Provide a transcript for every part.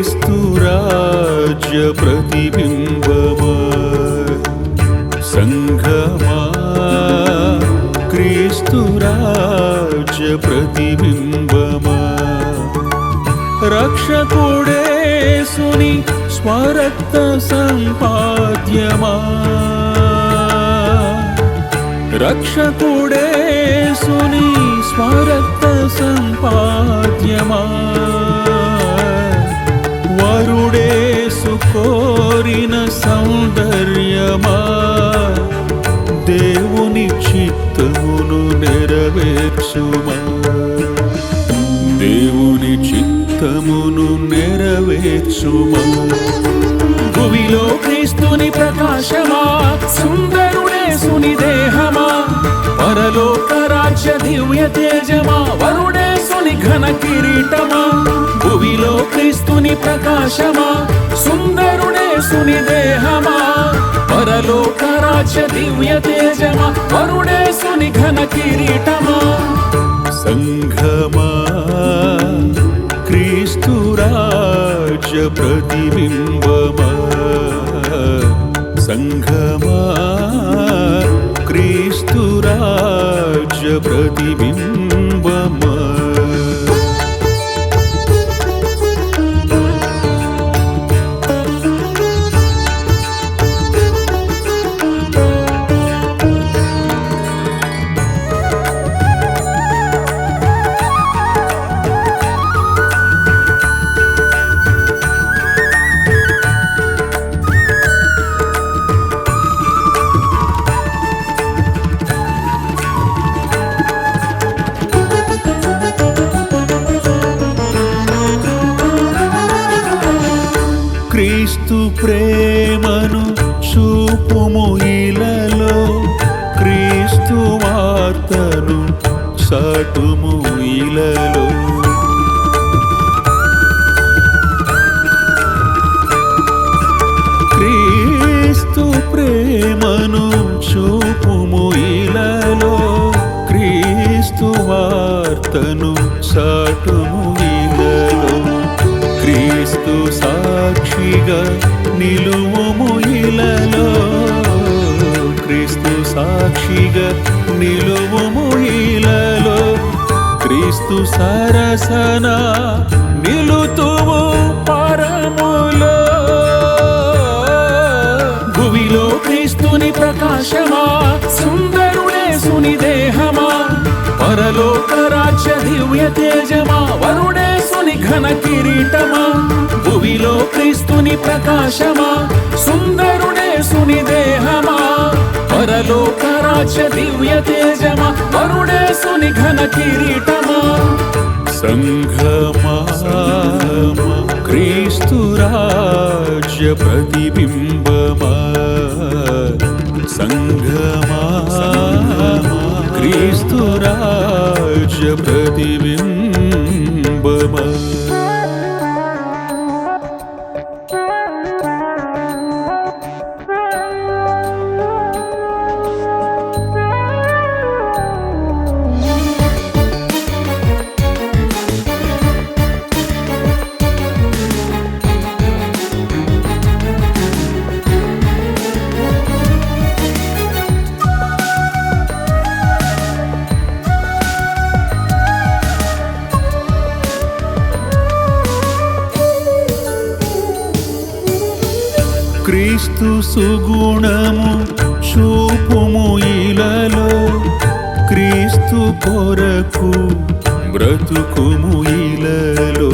క్రీస్తు రాజ్య ప్రతిబింబమా సంఘమా క్రీస్తు రాజ్య ప్రతిబింబమా రక్షకుడేసుని స్వరక్త సంపాద్యమా రక్షకుడేసుని స్వరక్త సంపాద్యమా వరుడేసు కోరిన సౌందర్యమా దేవుని చిత్తమును నెరవేర్చుమా దేవుని చిత్తమును నెరవేర్చుమా భువిలో క్రీస్తుని ప్రకాశమా సుందరుడేసుని దేహమా పరలోక రాజ్య దివ్య తేజమా వరుడేసుని ఘన కిరీటమా భువిలో క్రీస్తుని ప్రకాశమా సుందరుడేసుని దేహమా పరలోక రాజ్య దివ్య తేజమా వరుడేసుని ఘన కిరీటమా సంఘమా క్రీస్తు రాజ్య ప్రతిబింబమా సంఘమా క్రీస్తు రాజ్య ప్రతిబింబమా క్రీస్తు ప్రేమను చూపుము ఇలలో క్రీస్తు వార్తను సాటుము ఇలలో క్రీస్తు ప్రేమను చూపుము ఇలలో క్రీస్తు వార్తను సాటుము ఇలలో క్రీస్తు సాక్షిగా నిలువుము ఇలలో క్రీస్తు సాక్షిగా నిలువుము ఇలలో క్రీస్తు సరసన నిలుతుము పరములో భువిలో క్రీస్తుని ప్రకాశమా సుందరుడేసుని దేహమా పరలోక రాజ్య దివ్య తేజమా వరుడేసుని ఘన కిరీటమా భువిలో క్రీస్తుని ప్రకాశమా సుందరుడేసుని దేహమా పరలోక రాజ్య దివ్య తేజమా వరుడేసుని ఘన కిరీటమా సంఘమా క్రీస్తు రాజ్య ప్రతిబింబమా సంఘమా క్రీస్తు రాజ్య ప్రతిబింబమా క్రీస్తు సుగుణము చూపుము ఇలలో క్రీస్తు కొరకు బ్రతుకుము ఇలలో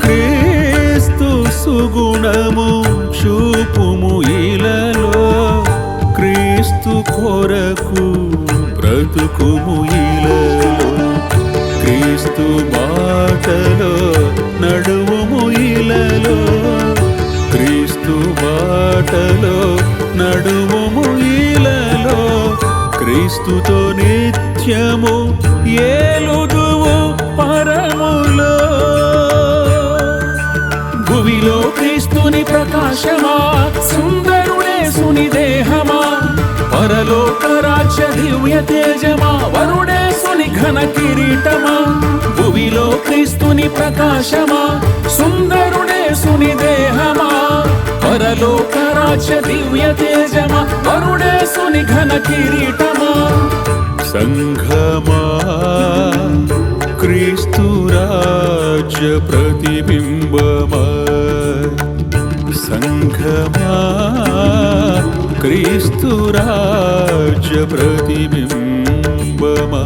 క్రీస్తు సుగుణము చూపుము ఇలలో క్రీస్తు కొరకు బ్రతుకుము ఇలలో క్రీస్తు బాటలో నడువుము ఇలలో క్రీస్తు బాటలో నడువుము ఇలలో క్రీస్తుతో నిత్యము ఏలుదువు పరములో భువిలో క్రీస్తుని ప్రకాశమా సుందరుడేసుని దేహమా పరలోక రాజ్య దివ్య తేజమా వరుడేసుని ఘన కిరీటమా, భువిలో క్రీస్తుని ప్రకాశమా, సుందరుడేసుని దేహమా, పరలోక రాజ్య దివ్య తేజమా, వరుడేసుని ఘన కిరీటమా. సంఘమా క్రీస్తు రాజ్య ప్రతిబింబమా, సంఘమా క్రీస్తు రాజ్య ప్రతిబింబమా.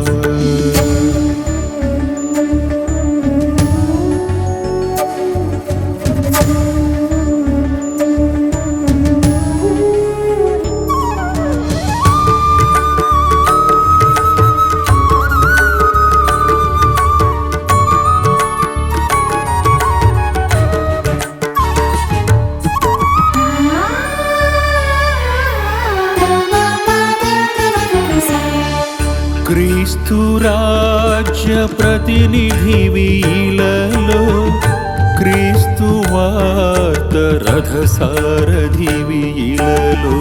క్రీస్తు రాజ్య ప్రతినిధివిలలో, క్రీస్తు వార్త రథ సారథివిలలో,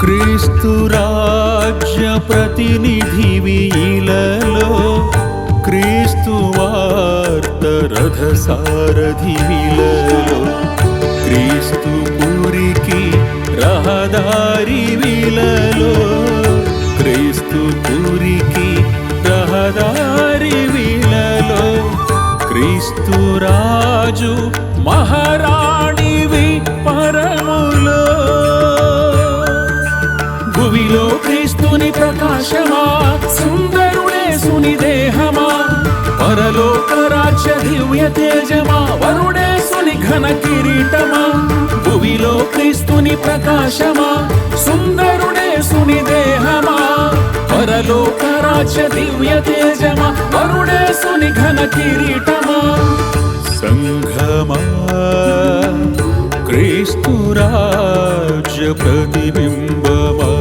క్రీస్తు రాజ్య ప్రతినిధివిలలో, క్రీస్తు వార్త రథ సారథివిలలో, క్రీస్తు పూరికి రహదారి విలలో, క్రీస్తు పూరికి రహదారి విలలో, క్రీస్తు రాజు మహారాణివి పరములో, భువిలో క్రీస్తుని ప్రకాశమా, సుందరుడేసుని దేహమా, పరలోక రాజ్య దివ్య తేజమా, వరుడేసుని ఘన కిరీటమా, భువిలో క్రీస్తుని ప్రకాశమా, సుందరుడేసుని దేహమా, పరలోక రాజ్య దివ్య తేజమా, వరుడేసుని ఘన కిరీటమా. సంఘమా క్రీస్తు రాజ్య ప్రతిబింబమా,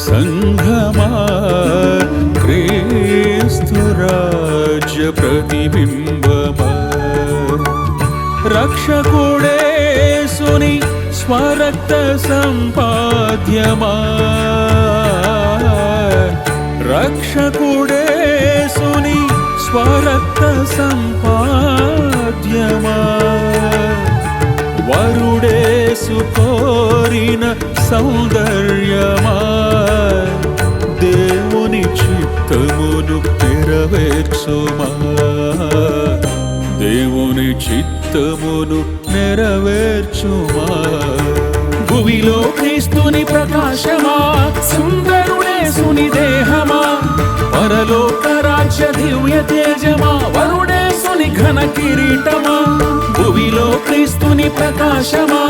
సంఘమా క్రీస్తు రాజ్య ప్రతిబింబమా. రక్షకుడేసుని స్వరక్త సంపాద్యమా, రక్షకుడేసుని స్వరక్త సంపాద్యమా, వరుడేసు కోరిన సౌందర్యమా, దేవుని చిత్తమును నెరవేర్చుమా, దేవుని చిత్తమును నెరవేర్చుమా. భువిలో క్రీస్తుని ప్రకాశమా, సుందరుడేసుని దేహమా, పరలోక రాజ్య దివ్య తేజమా, వరుడేసుని ఘన కిరీటమా, భువిలో క్రీస్తుని ప్రకాశమా,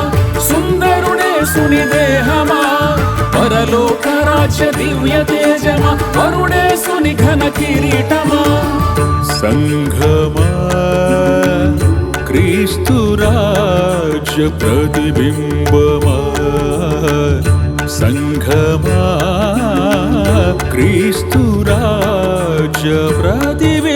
సుందరుడేసుని దేహమా, పరలోక రాజ్య దివ్య తేజమా, వరుడేసుని ఘన కిరీటమా. సంఘమా క్రీస్తు రాజ్య ప్రతిబింబమా, సంఘమా క్రీస్తు రాజ్య ప్రతిబింబమా.